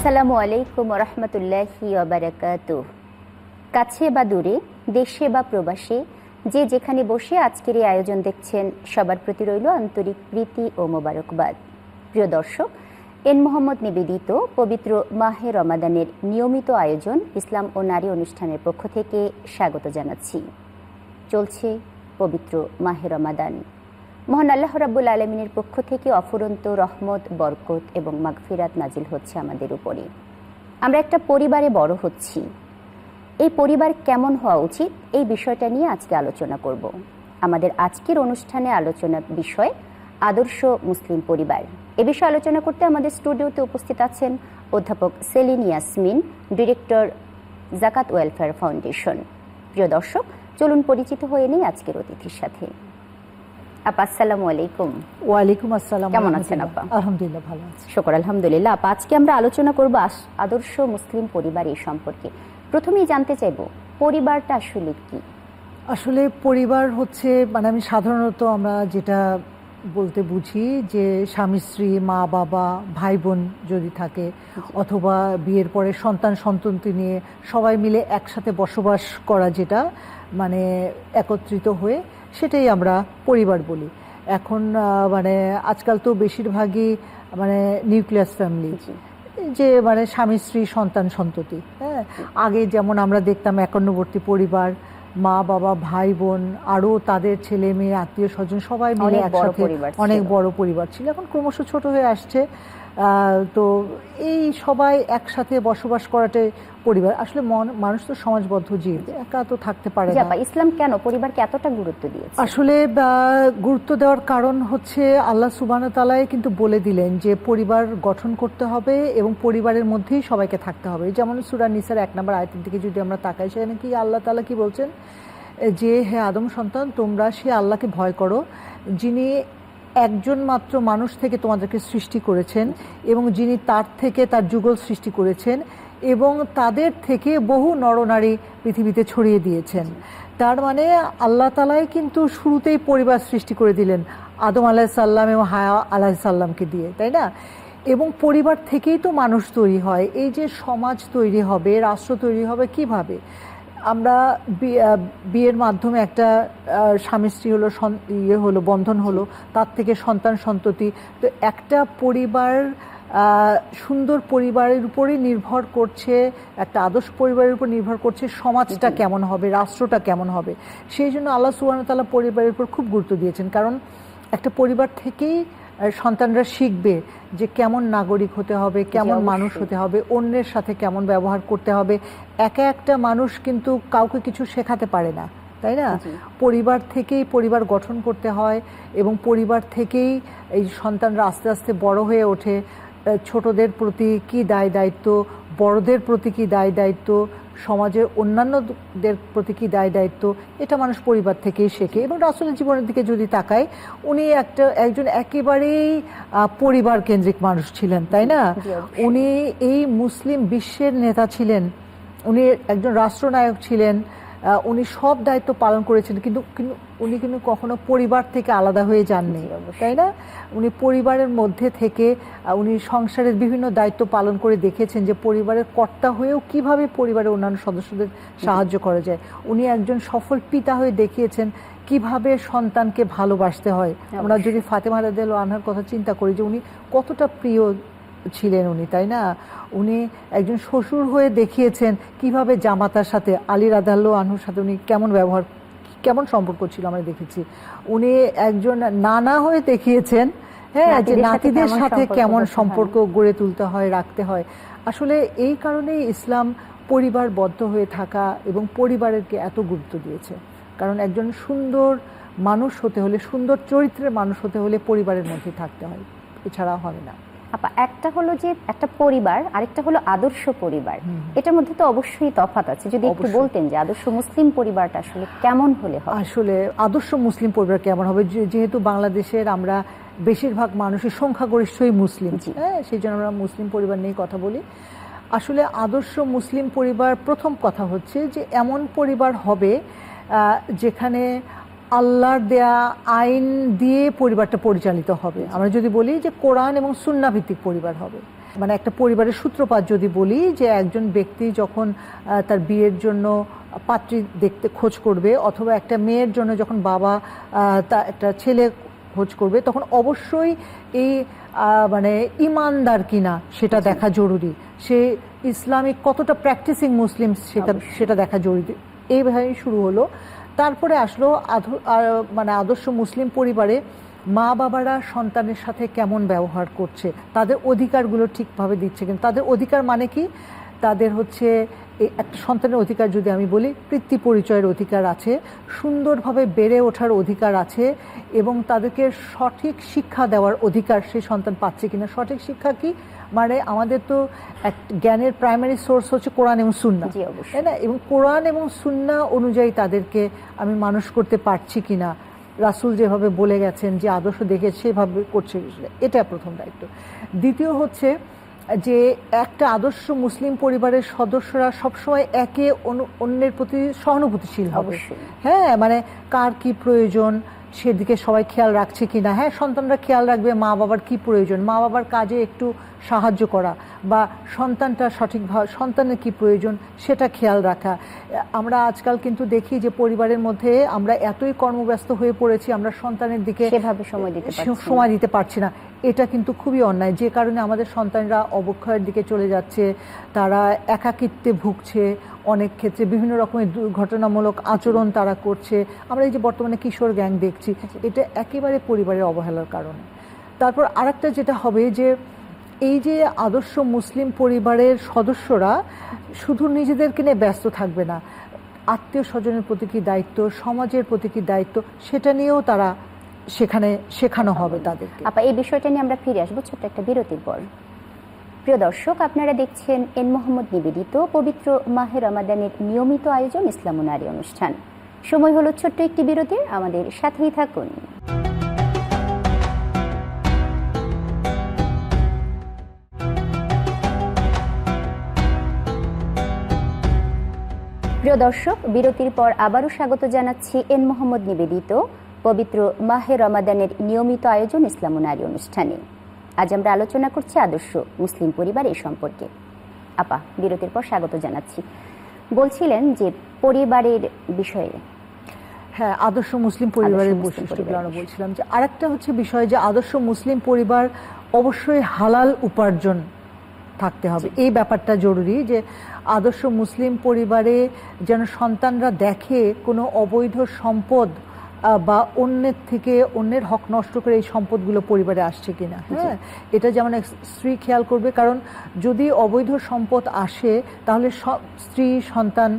আসসালামু আলাইকুম রহমতুল্লাহি ওয়াবারাকাতুহ। কাছে বা দূরে, দেশে বা প্রবাসে, যে যেখানে বসে আজকের এই আয়োজন দেখছেন, সবার প্রতি রইল আন্তরিক প্রীতি ও মোবারকবাদ। প্রিয় দর্শক, এন মোহাম্মদ নিবেদিত পবিত্র মাহে রমাদানের নিয়মিত আয়োজন ইসলাম ও নারী অনুষ্ঠানের পক্ষ থেকে স্বাগত জানাচ্ছি। চলছে পবিত্র মাহে রমাদান। মহান আল্লাহ রাব্বুল আলামিনের পক্ষ থেকে অফুরন্ত রহমত, বরকত এবং মাগফিরাত নাজিল হচ্ছে আমাদের উপরে। আমরা একটা পরিবারে বড় হচ্ছি। এই পরিবার কেমন হওয়া উচিত, এই বিষয়টা নিয়ে আজকে আলোচনা করব। আমাদের আজকের অনুষ্ঠানে আলোচনার বিষয় আদর্শ মুসলিম পরিবার। এ বিষয়ে আলোচনা করতে আমাদের স্টুডিওতে উপস্থিত আছেন অধ্যাপক সেলিন ইয়াসমিন, ডিরেক্টর জাকাত ওয়েলফেয়ার ফাউন্ডেশন। প্রিয় দর্শক, চলুন পরিচিত হয়ে নেই আজকের অতিথির সাথে। আপা, আসসালামু আলাইকুম। ওয়ালাইকুম আসসালাম। কেমন আছেন আপা? আলহামদুলিল্লাহ, ভালো আছি। শুকর আলহামদুলিল্লাহ। আপা, আজকে আমরা আলোচনা করব আদর্শ মুসলিম পরিবার এই সম্পর্কে। প্রথমেই জানতে চাইব, পরিবারটা আসলে কি? আসলে পরিবার হচ্ছে আমি সাধারণত আমরা যেটা বলতে বুঝি যে স্বামী স্ত্রী, মা বাবা, ভাই বোন যদি থাকে, অথবা বিয়ের পরে সন্তান সন্ততি নিয়ে সবাই মিলে একসাথে বসবাস করা, যেটা একত্রিত হয়ে, সেটাই আমরা পরিবার বলি। এখন আজকাল তো বেশিরভাগই নিউক্লিয়াস ফ্যামিলি, যে স্বামী স্ত্রী সন্তান সন্ততি। হ্যাঁ, আগে যেমন আমরা দেখতাম একান্নবর্তী পরিবার, মা বাবা, ভাই বোন, আরও তাদের ছেলে মেয়ে, আত্মীয় স্বজন সবাই মিলে একসাথে অনেক বড় পরিবার ছিল। এখন ক্রমশ ছোট হয়ে আসছে। তো এই সবাই একসাথে বসবাস করাটাই পরিবার। আসলে মানুষ তো সমাজবদ্ধ জীব, একা তো থাকতে পারে না। ইসলাম কেন পরিবারকে এতটা গুরুত্ব দিয়েছে? আসলে গুরুত্ব দেওয়ার কারণ হচ্ছে আল্লাহ সুবহানাহু ওয়া তাআলা কিন্তু বলে দিলেন যে পরিবার গঠন করতে হবে এবং পরিবারের মধ্যেই সবাইকে থাকতে হবে। যেমন সূরা নিসার 1 নম্বর আয়াতের দিকে যদি আমরা তাকাই, সেখানে কি আল্লাহ তাআলা কি বলছেন, যে হে আদম সন্তান, তোমরা সে আল্লাহকে ভয় করো যিনি একজন মাত্র মানুষ থেকে তোমাদেরকে সৃষ্টি করেছেন এবং যিনি তার থেকে তার যুগল সৃষ্টি করেছেন এবং তাদের থেকে বহু নরনারী পৃথিবীতে ছড়িয়ে দিয়েছেন। তার আল্লাহ তাআলাই কিন্তু শুরুতেই পরিবার সৃষ্টি করে দিলেন আদম আলাইহিস সালাম এবং হাওয়া আলাইহিস সালামকে দিয়ে, তাই না? এবং পরিবার থেকেই তো মানুষ তৈরি হয়। এই যে সমাজ তৈরি হবে, রাষ্ট্র তৈরি হবে কিভাবে? আমরা বিয়ের মাধ্যমে একটা স্বামী স্ত্রী হলো, বন্ধন হলো, তার থেকে সন্তান সন্ততি। তো একটা পরিবার সুন্দর পরিবারের উপরেই নির্ভর করছে, একটা আদর্শ পরিবারের উপর নির্ভর করছে সমাজটা কেমন হবে, রাষ্ট্রটা কেমন হবে। সেই জন্য আল্লাহ সুবহানাহু ওয়া তাআলা পরিবারের উপর খুব গুরুত্ব দিয়েছেন। কারণ একটা পরিবার থেকেই সন্তানরা শিখবে যে কেমন নাগরিক হতে হবে, কেমন মানুষ হতে হবে, অন্যের সাথে কেমন ব্যবহার করতে হবে। একা একটা মানুষ কিন্তু কাউকে কিছু শেখাতে পারে না, তাই না? পরিবার থেকেই পরিবার গঠন করতে হয় এবং পরিবার থেকেই এই সন্তানরা আস্তে আস্তে বড় হয়ে ওঠে। ছোটদের প্রতি কি দায় দায়িত্ব, বড়দের প্রতি কি দায় দায়িত্ব, সমাজের অন্যান্যদের প্রতি কি দায় দায়িত্ব, এটা মানুষ পরিবার থেকেই শেখে। এবং রাসূলের জীবনের দিকে যদি তাকাই, উনি একজন একেবারেই পরিবার কেন্দ্রিক মানুষ ছিলেন, তাই না? উনি এই মুসলিম বিশ্বের নেতা ছিলেন, উনি একজন রাষ্ট্রনায়ক ছিলেন, উনি সব দায়িত্ব পালন করেছেন, কিন্তু উনি কিন্তু কখনো পরিবার থেকে আলাদা হয়ে যাননি, তাই না? উনি পরিবারের মধ্যে থেকে উনি সংসারের বিভিন্ন দায়িত্ব পালন করে দেখেছেন যে পরিবারের কর্তা হয়েও কিভাবে পরিবারের অন্যান্য সদস্যদের সাহায্য করা যায়। উনি একজন সফল পিতা হয়ে দেখিয়েছেন কিভাবে সন্তানকে ভালোবাসতে হয়। আমরা যদি ফাতেমা রাদিয়াল্লাহু আনহার কথা চিন্তা করি, যে উনি কতটা প্রিয় ছিলেন উনি, তাই না? উনি একজন শ্বশুর হয়ে দেখিয়েছেন কিভাবে জামাতার সাথে, আলী রাদিয়াল্লাহু আনহুর সাথে উনি কেমন সম্পর্ক ছিল আমরা দেখেছি। উনি একজন নানা হয়ে দেখিয়েছেন, হ্যাঁ, যে নাতিদের সাথে কেমন সম্পর্ক গড়ে তুলতে হয়, রাখতে হয়। আসলে এই কারণেই ইসলাম পরিবারবদ্ধ হয়ে থাকা এবং পরিবারকে এত গুরুত্ব দিয়েছে। কারণ একজন সুন্দর মানুষ হতে হলে, সুন্দর চরিত্রের মানুষ হতে হলে পরিবারের মধ্যে থাকতে হয়, এছাড়া হয় না। আপা, একটা হলো যে একটা পরিবার, আরেকটা হলো আদর্শ পরিবার। এটার মধ্যে তো অবশ্যই তফাৎ আছে। যদি একটু বলতেন যে আদর্শ মুসলিম পরিবারটা আসলে কেমন হলে হবে? আসলে আদর্শ মুসলিম পরিবার কেমন হবে, যেহেতু বাংলাদেশের আমরা বেশিরভাগ মানুষের সংখ্যাগরিষ্ঠই মুসলিম, হ্যাঁ, সেই জন্য আমরা মুসলিম পরিবার নিয়ে কথা বলি। আসলে আদর্শ মুসলিম পরিবার, প্রথম কথা হচ্ছে যে এমন পরিবার হবে যেখানে আল্লাহর দেয়া আইন দিয়ে পরিবারটা পরিচালিত হবে। আমরা যদি বলি যে কোরআন এবং সুন্নাহ ভিত্তিক পরিবার হবে, মানে একটা পরিবারের সূত্রপাত যদি বলি, যে একজন ব্যক্তি যখন তার বিয়ের জন্য পাত্রী দেখতে খোঁজ করবে, অথবা একটা মেয়ের জন্য যখন বাবা একটা ছেলে খোঁজ করবে, তখন অবশ্যই এই মানে ইমানদার কিনা সেটা দেখা জরুরি, সে ইসলামিক কতটা প্র্যাকটিসিং মুসলিম সেটা দেখা জরুরি। এইভাবেই শুরু হলো। তারপরে আসলো মানে আদর্শ মুসলিম পরিবারে মা বাবারা সন্তানের সাথে কেমন ব্যবহার করছে, তাদের অধিকারগুলো ঠিকভাবে দিচ্ছে। কিন্তু তাদের অধিকার মানে কি? তাদের হচ্ছে একটা সন্তানের অধিকার যদি আমি বলি, পিতৃ পরিচয়ের অধিকার আছে, সুন্দরভাবে বেড়ে ওঠার অধিকার আছে, এবং তাদেরকে সঠিক শিক্ষা দেওয়ার অধিকার সেই সন্তান পাচ্ছে কিনা। সঠিক শিক্ষা কি মানে, আমাদের তো এক জ্ঞানের প্রাইমারি সোর্স হচ্ছে কোরআন এবং সুন্নাহ, তাই না? এবং কোরআন এবং সুন্নাহ অনুযায়ী তাদেরকে আমি মানুষ করতে পারছি কিনা, রাসূল যেভাবে বলে গেছেন, যে আদর্শ দেখে সেভাবে করছে, এটা প্রথম দায়িত্ব। দ্বিতীয় হচ্ছে যে একটা আদর্শ মুসলিম পরিবারের সদস্যরা সবসময় একে অন্যের প্রতি সহানুভূতিশীল হবে। হ্যাঁ, মানে কার কি প্রয়োজন সেদিকে সবাই খেয়াল রাখছে কিনা। হ্যাঁ, সন্তানরা খেয়াল রাখবে মা বাবার কি প্রয়োজন, মা বাবার কাজে একটু সাহায্য করা, বা সন্তানটা সঠিকভাবে সন্তানের কি প্রয়োজন সেটা খেয়াল রাখা। আমরা আজকাল কিন্তু দেখি যে পরিবারের মধ্যে আমরা এতই কর্মব্যস্ত হয়ে পড়েছি, আমরা সন্তানের দিকে সেভাবে সময় দিতে পারছি না। এটা কিন্তু খুবই অন্যায়, যে কারণে আমাদের সন্তানরা অবক্ষয়ের দিকে চলে যাচ্ছে, তারা একাকিত্বে ভুগছে, অনেক ক্ষেত্রে বিভিন্ন রকমের দুর্ঘটনামূলক আচরণ তারা করছে। আমরা এই যে বর্তমানে কিশোর গ্যাং দেখছি, এটা একেবারে পরিবারের অবহেলার কারণে। তারপর আরেকটা যেটা হবে, যে এই যে আদর্শ মুসলিম পরিবারের সদস্যরা শুধু নিজেদেরকে নিয়ে ব্যস্ত থাকবে না, আত্মীয় স্বজনের প্রতি কী দায়িত্ব, সমাজের প্রতি কী দায়িত্ব, সেটা নিয়েও তারা সেখানে শেখানো হবে তাদেরকে। আপা, এই বিষয়টা নিয়ে আমরা ফিরে আসবো ছোট্ট একটা বিরতির পর। প্রিয় দর্শক, আপনারা দেখছেন এন মোহাম্মদ নিবেদিত পবিত্র মাহে রমাদানের নিয়মিত আয়োজন ইসলাম ও নারী অনুষ্ঠান। সময় হলো ছোট্ট একটি বিরতির, আমাদের সাথেই থাকুন। প্রিয় দর্শক, বিরতির পর আবারও স্বাগত জানাচ্ছি এন মোহাম্মদ নিবেদিত পবিত্র মাহে রমাদানের নিয়মিত আয়োজন ইসলাম ও নারী অনুষ্ঠানে। আজ আমরা আলোচনা করছি আদর্শ মুসলিম পরিবার এই সম্পর্কে। আপা, বিরতির পর স্বাগত জানাচ্ছি। বলছিলেন যে পরিবারের বিষয়ে, হ্যাঁ, আদর্শ মুসলিম পরিবারের বৈশিষ্ট্যগুলো আমরা বলছিলাম। যে আরেকটা হচ্ছে বিষয়, যে আদর্শ মুসলিম পরিবার অবশ্যই হালাল উপার্জন থাকতে হবে, এই ব্যাপারটা জরুরি। যে আদর্শ মুসলিম পরিবারে যেন সন্তানরা দেখে কোনো অবৈধ সম্পদ বা অন্যের থেকে অন্যের হক নষ্ট করে এই সম্পদগুলো পরিবারে আসছে কিনা। হ্যাঁ, এটা যেমন স্ত্রী খেয়াল করবে, কারণ যদি অবৈধ সম্পদ আসে তাহলে স্ত্রী সন্তান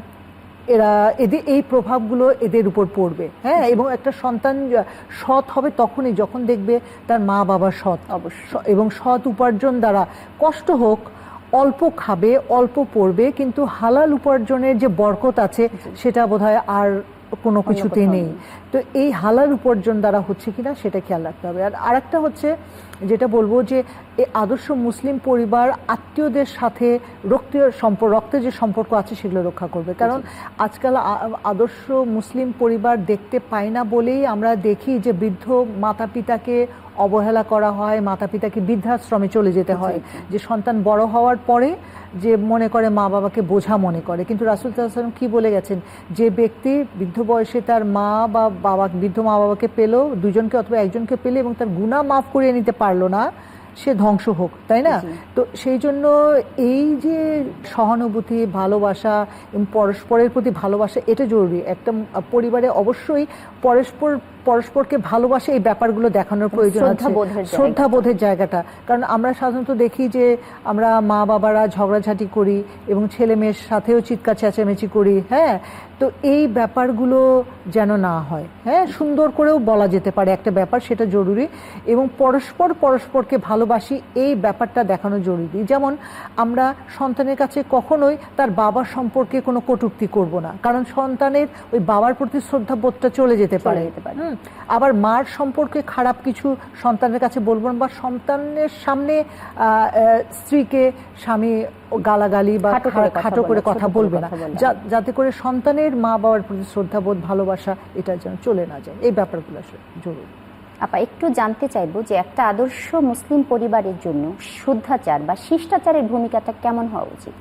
এদের এই প্রভাবগুলো এদের উপর পড়বে। হ্যাঁ, এবং একটা সন্তান সৎ হবে তখনই যখন দেখবে তার মা বাবা সৎ, এবং সৎ উপার্জন দ্বারা কষ্ট হোক অল্প খাবে, অল্প পড়বে, কিন্তু হালাল উপার্জনের যে বরকত আছে সেটা বোধহয় আর কোনো কিছুতেই নেই। তো এই হালাল উপার্জন দ্বারা হচ্ছে কিনা সেটা খেয়াল রাখতে হবে। আর আরেকটা হচ্ছে যেটা বলবো, যে এই আদর্শ মুসলিম পরিবার আত্মীয়দের সাথে রক্তের যে সম্পর্ক আছে সেগুলো রক্ষা করবে। কারণ আজকাল আদর্শ মুসলিম পরিবার দেখতে পাই না বলেই আমরা দেখি যে বৃদ্ধ মাতা পিতাকে অবহেলা করা হয়, মাতা পিতাকে বৃদ্ধাশ্রমে চলে যেতে হয়, যে সন্তান বড় হওয়ার পরে যে মনে করে মা বাবাকে বোঝা মনে করে। কিন্তু রাসূল সাল্লাল্লাহু আলাইহি ওয়াসাল্লাম কি বলে গেছেন, যে ব্যক্তি বৃদ্ধ বয়সে তার মা বা বাবা, বৃদ্ধ মা বাবাকে পেল, দুজনকে অথবা একজনকে পেলে, এবং তার গুনাহ মাফ করিয়ে নিতে পারলো না, সে ধ্বংস হোক, তাই না? তো সেই জন্য এই যে সহানুভূতি, ভালোবাসা এবং পরস্পরের প্রতি ভালোবাসা, এটা জরুরি। একটা পরিবারে অবশ্যই পরস্পরকে ভালোবাসে, এই ব্যাপারগুলো দেখানোর প্রয়োজন আছে, শ্রদ্ধাবোধের জায়গাটা। কারণ আমরা সাধারণত দেখি যে আমরা মা বাবারা ঝগড়াঝাটি করি এবং ছেলে মেয়ের সাথেও চিৎকার চেঁচামেচি করি। হ্যাঁ, তো এই ব্যাপারগুলো যেন না হয়। হ্যাঁ, সুন্দর করেও বলা যেতে পারে একটা ব্যাপার, সেটা জরুরি। এবং পরস্পরকে ভালোবাসি, এই ব্যাপারটা দেখানো জরুরি। যেমন আমরা সন্তানের কাছে কখনোই তার বাবার সম্পর্কে কোনো কটূক্তি করব না, কারণ সন্তানের ওই বাবার প্রতি শ্রদ্ধাবোধটা চলে যেতে পারে। আবার মার সম্পর্কে খারাপ কিছু সন্তানের কাছে বলবো না, বা সন্তানের সামনে স্ত্রীকে স্বামী গালাগালি বা খাটো করে কথা বলবে না, যাতে করে সন্তানের মা বাবার প্রতি শ্রদ্ধাবোধ, ভালোবাসা এটা যেন চলে না যায়। এই ব্যাপারগুলো জরুরি। আপা একটু জানতে চাইবো যে একটা আদর্শ মুসলিম পরিবারের জন্য শুদ্ধাচার বা শিষ্টাচারের ভূমিকাটা কেমন হওয়া উচিত?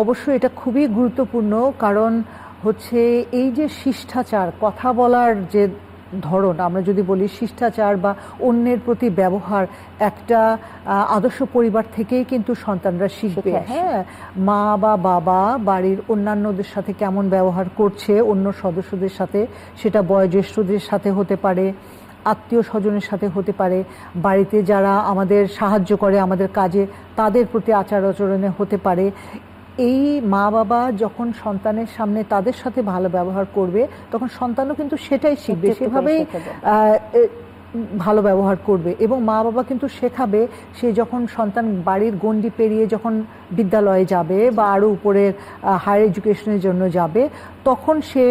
অবশ্যই এটা খুবই গুরুত্বপূর্ণ, কারণ হচ্ছে এই যে শিষ্টাচার, কথা বলার যে ধরন, আমরা যদি বলি শিষ্টাচার বা অন্যের প্রতি ব্যবহার, একটা আদর্শ পরিবার থেকেই কিন্তু সন্তানরা শিখবে। হ্যাঁ, মা বা বাবা বাড়ির অন্যান্যদের সাথে কেমন ব্যবহার করছে, অন্য সদস্যদের সাথে, সেটা বয়োজ্যেষ্ঠদের সাথে হতে পারে, আত্মীয় স্বজনের সাথে হতে পারে, বাড়িতে যারা আমাদের সাহায্য করে আমাদের কাজে তাদের প্রতি আচার আচরণে হতে পারে। এই মা বাবা যখন সন্তানের সামনে তাদের সাথে ভালো ব্যবহার করবে, তখন সন্তানও কিন্তু সেটাই শিখবে, সেভাবেই ভালো ব্যবহার করবে। এবং মা বাবা কিন্তু শেখাবে, সে যখন সন্তান বাড়ির গণ্ডি পেরিয়ে যখন বিদ্যালয়ে যাবে বা আরও উপরের হায়ার এডুকেশনের জন্য যাবে, তখন সে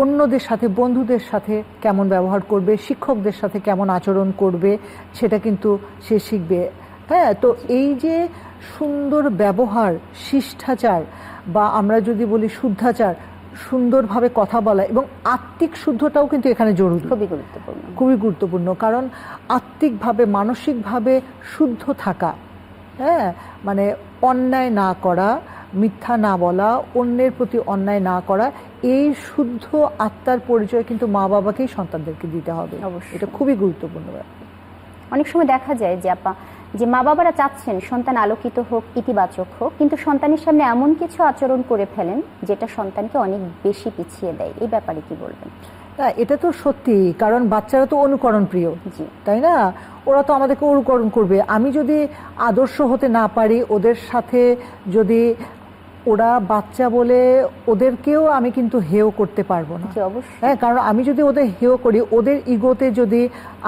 অন্যদের সাথে, বন্ধুদের সাথে কেমন ব্যবহার করবে, শিক্ষকদের সাথে কেমন আচরণ করবে, সেটা কিন্তু সে শিখবে। হ্যাঁ, তো এই যে সুন্দর ব্যবহার, শিষ্টাচার বা আমরা যদি বলি শুদ্ধাচার, সুন্দরভাবে কথা বলা এবং আত্মিক শুদ্ধতাও কিন্তু এখানে জরুরি, খুবই গুরুত্বপূর্ণ। কারণ আত্মিকভাবে, মানসিকভাবে শুদ্ধ থাকা, হ্যাঁ, মানে অন্যায় না করা, মিথ্যা না বলা, অন্যের প্রতি অন্যায় না করা, এই শুদ্ধ আত্মার পরিচয় কিন্তু মা বাবাকেই সন্তানদেরকে দিতে হবে। এটা খুবই গুরুত্বপূর্ণ ব্যাপার। অনেক সময় দেখা যায় যে আপা, যে মা বাবারা চাচ্ছেন সন্তান আলোকিত হোক, ইতিবাচক হোক, কিন্তু সন্তানের সামনে এমন কিছু আচরণ করে ফেলেন যেটা সন্তানকে অনেক বেশি পিছিয়ে দেয়। এই ব্যাপারে কি বলবেন? এটা তো সত্যি, কারণ বাচ্চারা তো অনুকরণ প্রিয়, তাই না? ওরা তো আমাদেরকে অনুকরণ করবে। আমি যদি আদর্শ হতে না পারি, ওদের সাথে যদি, ওরা বাচ্চা বলে ওদেরকেও আমি কিন্তু হেয় করতে পারবো না। হ্যাঁ, কারণ আমি যদি ওদের হেয় করি, ওদের ইগোতে যদি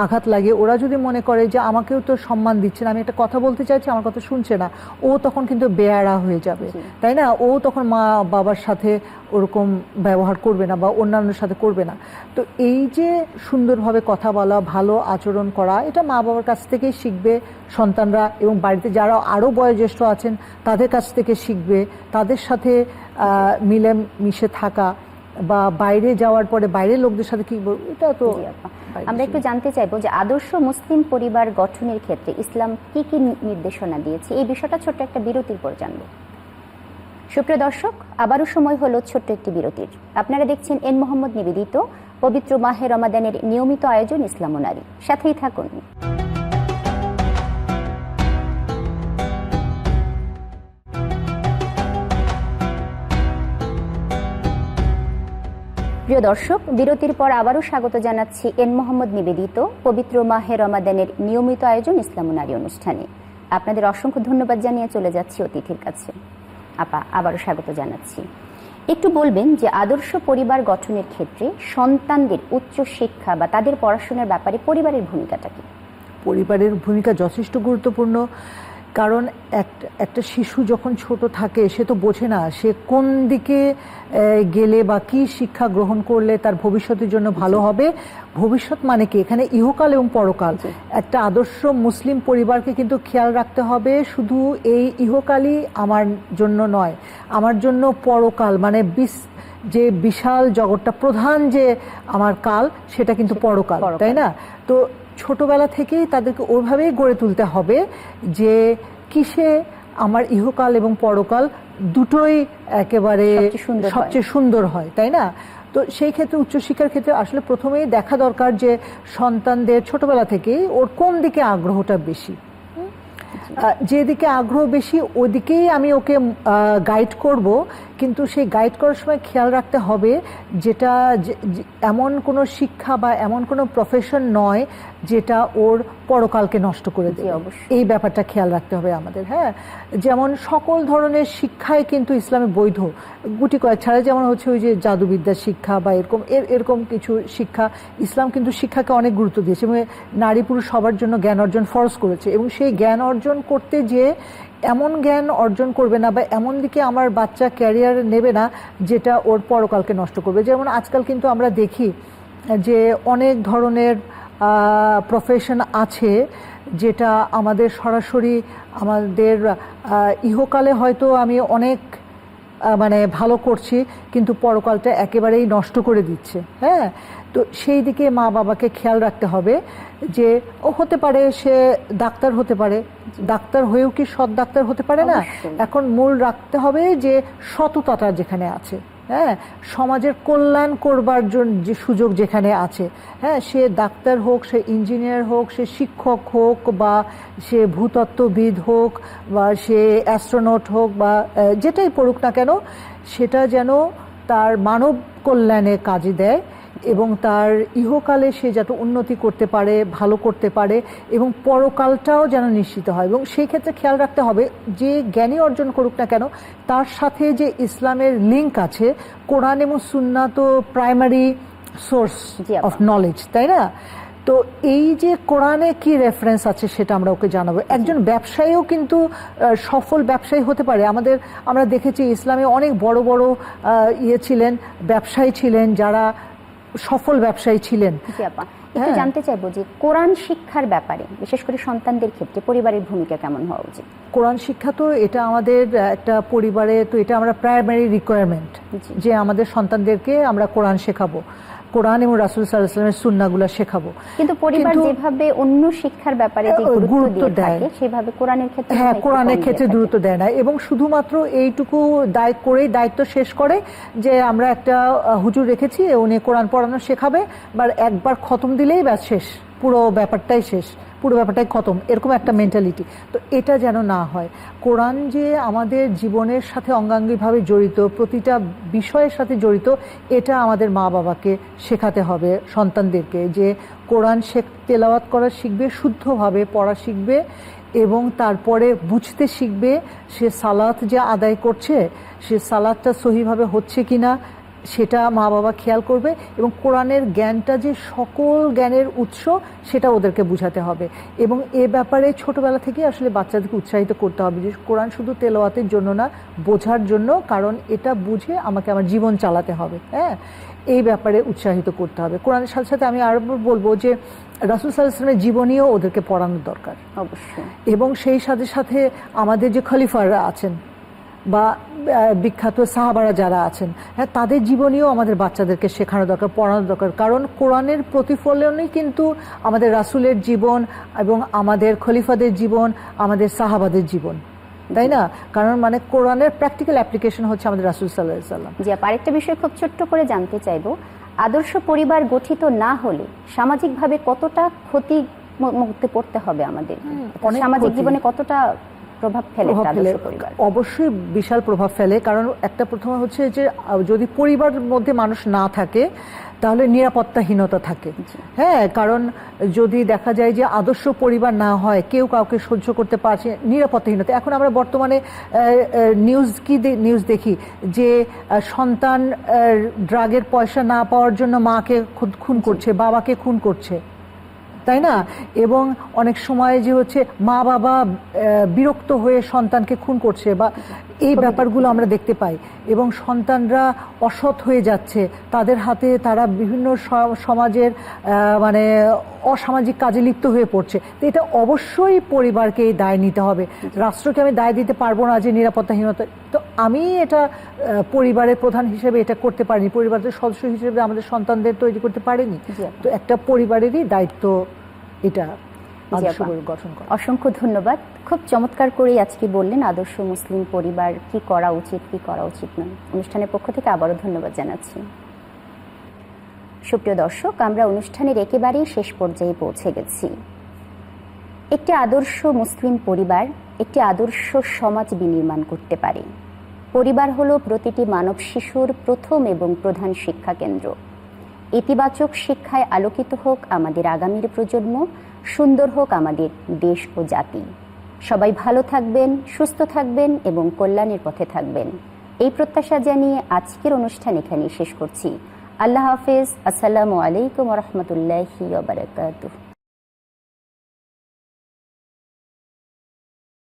আঘাত লাগে, ওরা যদি মনে করে যে আমাকেও তো সম্মান দিচ্ছে না, আমি একটা কথা বলতে চাইছি আমার কথা শুনছে না, ও তখন কিন্তু বেয়ারা হয়ে যাবে, তাই না? ও তখন মা বাবার সাথে ওরকম ব্যবহার করবে না বা অন্যান্যের সাথে করবে না। তো এই যে সুন্দরভাবে কথা বলা, ভালো আচরণ করা, এটা মা বাবার কাছ থেকেই শিখবে সন্তানরা, এবং বাড়িতে যারা আরও বয়োজ্যেষ্ঠ আছেন তাদের কাছ থেকে শিখবে, তাদের সাথে মিলে মিশে থাকা বা বাইরে যাওয়ার পরে বাইরের লোকদের সাথে কি বলবো, এটা তো। আমরা একটু জানতে চাইবো যে আদর্শ মুসলিম পরিবার গঠনের ক্ষেত্রে ইসলাম কি কি নির্দেশনা দিয়েছে, এই বিষয়টা ছোট্ট একটা বিরতির পর জানবো। সুপ্রিয় দর্শক, আবারও সময় হলো ছোট্ট একটি বিরতির। আপনারা দেখছেন এন মোহাম্মদ নিবেদিত পবিত্র মাহে রমাদানের নিয়মিত আয়োজন ইসলাম ও নারী। সাথেই থাকুন। প্রিয় দর্শক, বিরতির পর আবারও স্বাগত জানাচ্ছি এন মোহাম্মদ নিবেদিত পবিত্র মাহে রমাদানের নিয়মিত আয়োজন ইসলাম ও নারী অনুষ্ঠানে। আপনাদের অসংখ্য ধন্যবাদ জানিয়ে চলে যাচ্ছি অতিথির কাছে। আপা, আবারও স্বাগত জানাচ্ছি। একটু বলবেন যে আদর্শ পরিবার গঠনের ক্ষেত্রে সন্তানদের উচ্চ শিক্ষা বা তাদের পড়াশোনার ব্যাপারে পরিবারের ভূমিকাটা কি? পরিবারের ভূমিকা যথেষ্ট গুরুত্বপূর্ণ, কারণ একটা শিশু যখন ছোট থাকে সে তো বোঝে না সে কোন দিকে গেলে বা কি শিক্ষা গ্রহণ করলে তার ভবিষ্যতের জন্য ভালো হবে। ভবিষ্যৎ মানে কি, এখানে ইহকাল এবং পরকাল। একটা আদর্শ মুসলিম পরিবারকে কিন্তু খেয়াল রাখতে হবে, শুধু এই ইহকালই আমার জন্য নয়, আমার জন্য পরকাল, মানে যে বিশাল জগৎটা, প্রধান যে আমার কাল, সেটা কিন্তু পরকাল, তাই না? তো ছোটবেলা থেকেই তাদেরকে ওইভাবেই গড়ে তুলতে হবে যে কিসে আমার ইহকাল এবং পরকাল দুটোই একেবারে সবচেয়ে সুন্দর হয়, তাই না? তো সেই ক্ষেত্রে উচ্চশিক্ষার ক্ষেত্রে আসলে প্রথমেই দেখা দরকার যে সন্তানদের ছোটবেলা থেকেই ওর কোন দিকে আগ্রহটা বেশি। যেদিকে আগ্রহ বেশি ওদিকেই আমি ওকে গাইড করব, কিন্তু সেই গাইড করার সময় খেয়াল রাখতে হবে যেটা এমন কোনো শিক্ষা বা এমন কোনো প্রফেশন নয় যেটা ওর পরকালকে নষ্ট করে দেবে। এই ব্যাপারটা খেয়াল রাখতে হবে আমাদের। হ্যাঁ, যেমন সকল ধরনের শিক্ষাই কিন্তু ইসলামে বৈধ, গুটি কয়েক ছাড়া, যেমন হচ্ছে ওই যে জাদুবিদ্যার শিক্ষা বা এরকম কিছু শিক্ষা। ইসলাম কিন্তু শিক্ষাকে অনেক গুরুত্ব দিয়েছে এবং নারী পুরুষ সবার জন্য জ্ঞান অর্জন ফরজ করেছে, এবং সেই জ্ঞান অর্জন করতে যে এমন জ্ঞান অর্জন করবে না বা এমন দিকে আমার বাচ্চা ক্যারিয়ার নেবে না যেটা ওর পরকালকে নষ্ট করবে। যেমন আজকাল কিন্তু আমরা দেখি যে অনেক ধরনের প্রফেশন আছে যেটা আমাদের সরাসরি আমাদের ইহকালে হয়তো আমি অনেক মানে ভালো করছি, কিন্তু পরকালটা একেবারেই নষ্ট করে দিচ্ছে। হ্যাঁ, তো সেই দিকে মা বাবাকে খেয়াল রাখতে হবে যে ও হতে পারে সে ডাক্তার হতে পারে, ডাক্তার হয়েও কি সৎ ডাক্তার হতে পারে না? এখন মূল রাখতে হবে যে সততাটা যেখানে আছে, হ্যাঁ, সমাজের কল্যাণ করবার জন্য যে সুযোগ যেখানে আছে, হ্যাঁ, সে ডাক্তার হোক, সে ইঞ্জিনিয়ার হোক, সে শিক্ষক হোক, বা সে ভূতত্ত্ববিদ হোক, বা সে অ্যাস্ট্রোনট হোক, বা যেটাই পড়ুক না কেন, সেটা যেন তার মানব কল্যাণে কাজে দেয় এবং তার ইহকালে সে যাতে উন্নতি করতে পারে, ভালো করতে পারে, এবং পরকালটাও যেন নিশ্চিত হয়। এবং সেই ক্ষেত্রে খেয়াল রাখতে হবে যে জ্ঞানী অর্জন করুক না কেন, তার সাথে যে ইসলামের লিঙ্ক আছে, কোরআন এবং সুন্নাহ তো প্রাইমারি সোর্স অফ নলেজ, তাই না? তো এই যে কোরআনে কি রেফারেন্স আছে সেটা আমরা ওকে জানাবো। একজন ব্যবসায়ীও কিন্তু সফল ব্যবসায়ী হতে পারে। আমরা দেখেছি ইসলামে অনেক বড় বড় ছিলেন, ব্যবসায়ী ছিলেন, যারা সফল ব্যবসায়ী ছিলেন। একটু জানতে চাইবো যে কোরআন শিক্ষার ব্যাপারে বিশেষ করে সন্তানদের ক্ষেত্রে পরিবারের ভূমিকা কেমন হওয়া উচিত? কোরআন শিক্ষা তো এটা আমাদের একটা পরিবারে, তো এটা আমরা প্রাইমারি রিকোয়ারমেন্ট যে আমাদের সন্তানদেরকে আমরা কোরআন শেখাবো, কোরআন এবং রাসূল সাল্লাল্লাহু আলাইহি ওয়াসাল্লামের সুন্নাহগুলো শেখাবো। কিন্তু পরিবার যেভাবে অন্য শিক্ষার ব্যাপারে যে গুরুত্ব দেয় সেভাবে কোরআনের ক্ষেত্রে, হ্যাঁ, কোরআনের ক্ষেত্রে গুরুত্ব দেয় না, এবং শুধুমাত্র এইটুকু দায়িত্ব শেষ করে যে আমরা একটা হুজুর রেখেছি, উনি কোরআন পড়ানো শেখাবে, বা একবার খতম দিলেই ব্যাস শেষ, পুরো ব্যাপারটাই শেষ, পুরো ব্যাপারটাই খতম, এরকম একটা মেন্টালিটি। তো এটা যেন না হয়। কোরআন যে আমাদের জীবনের সাথে অঙ্গাঙ্গিভাবে জড়িত, প্রতিটা বিষয়ের সাথে জড়িত, এটা আমাদের মা বাবাকে শেখাতে হবে সন্তানদেরকে, যে কোরআন তেলাওয়াত করা শিখবে, শুদ্ধভাবে পড়া শিখবে, এবং তারপরে বুঝতে শিখবে সে সালাত যে আদায় করছে, সে সালাতটা সহিভাবে হচ্ছে কিনা সেটা মা বাবা খেয়াল করবে, এবং কোরআনের জ্ঞানটা যে সকল জ্ঞানের উৎস সেটা ওদেরকে বুঝাতে হবে। এবং এ ব্যাপারে ছোটবেলা থেকে আসলে বাচ্চাদেরকে উৎসাহিত করতে হবে যে কোরআন শুধু তেলাওয়াতের জন্য না, বোঝার জন্য, কারণ এটা বুঝে আমাকে আমার জীবন চালাতে হবে। হ্যাঁ, এই ব্যাপারে উৎসাহিত করতে হবে। কোরআনের সাথে সাথে আমি আরও বলবো যে রাসূল সাল্লাল্লাহু আলাইহি ওয়াসাল্লামের জীবনীও ওদেরকে পড়ানোর দরকার অবশ্যই, এবং সেই সাথে সাথে আমাদের যে খলিফাররা আছেন বা বিখ্যাত সাহাবারা যারা আছেন, হ্যাঁ, তাদের জীবনীও আমাদের বাচ্চাদেরকে শেখানো দরকার, পড়ানো দরকার, কারণ কোরআনের প্রতিফলনই কিন্তু আমাদের রাসূলের জীবন এবং আমাদের খলিফাদের জীবন, আমাদের সাহাবাদের জীবন, তাই না? কারণ মানে কোরআনের প্র্যাকটিক্যাল অ্যাপ্লিকেশন হচ্ছে আমাদের রাসূল সাল্লাল্লাহু আলাইহি ওয়াসাল্লাম। জি, আরেকটা বিষয় খুব ছোট্ট করে জানতে চাইবো, আদর্শ পরিবার গঠিত না হলে সামাজিকভাবে কতটা ক্ষতি মুক্তি পড়তে হবে আমাদের, সামাজিক জীবনে কতটা প্রভাব ফেলে আদর্শ পরিবার? অবশ্যই বিশাল প্রভাব ফেলে। কারণ একটা প্রথমে হচ্ছে যে যদি পরিবারের মধ্যে মানুষ না থাকে তাহলে নিরাপত্তাহীনতা থাকে। হ্যাঁ, কারণ যদি দেখা যায় যে আদর্শ পরিবার না হয়, কেউ কাউকে সহ্য করতে পারছে, নিরাপত্তাহীনতা। এখন আমরা বর্তমানে নিউজ দেখি যে সন্তান ড্রাগের পয়সা না পাওয়ার জন্য মাকে খুন করছে, বাবাকে খুন করছে, তাই না? এবং অনেক সময় যে হচ্ছে মা বাবা বিরক্ত হয়ে সন্তানকে খুন করছে, বা এই ব্যাপারগুলো আমরা দেখতে পাই, এবং সন্তানরা অসৎ হয়ে যাচ্ছে, তাদের হাতে তারা বিভিন্ন সমাজের মানে অসামাজিক কাজে লিপ্ত হয়ে পড়ছে। তো এটা অবশ্যই পরিবারকে এই দায় নিতে হবে, রাষ্ট্রকে আমি দায় দিতে পারবো না যে নিরাপত্তাহীনতা। তো আমি এটা পরিবারের প্রধান হিসেবে এটা করতে পারিনি, পরিবারের সদস্য হিসেবে আমাদের সন্তানদের তৈরি করতে পারিনি। তো একটা পরিবারেরই দায়িত্ব এটা গঠন করা। অসংখ্য ধন্যবাদ। খুব চমৎকার করেই আজকে বললেন আদর্শ মুসলিম পরিবার কি করা উচিত, কি করা উচিত নয়। অনুষ্ঠানের পক্ষ থেকে আবারও ধন্যবাদ জানাচ্ছি। সুপ্রিয় দর্শক, আমরা অনুষ্ঠানের একেবারেই শেষ পর্যায়ে পৌঁছে গেছি। একটি আদর্শ মুসলিম পরিবার একটি আদর্শ সমাজ বিনির্মাণ করতে পারে। পরিবার হলো প্রতিটি মানব শিশুর প্রথম এবং প্রধান শিক্ষা কেন্দ্র। ইতিবাচক শিক্ষায় আলোকিত হোক আমাদের আগামীর প্রজন্ম, সুন্দর হোক আমাদের দেশ ও জাতি। সবাই ভালো থাকবেন, সুস্থ থাকবেন এবং কল্যাণের পথে থাকবেন, এই প্রত্যাশা জানিয়ে আজকের অনুষ্ঠান এখানেই শেষ করছি। আল্লাহ হাফেজ। আসসালামু আলাইকুম ওয়া রাহমাতুল্লাহি ওয়া বারাকাতুহু।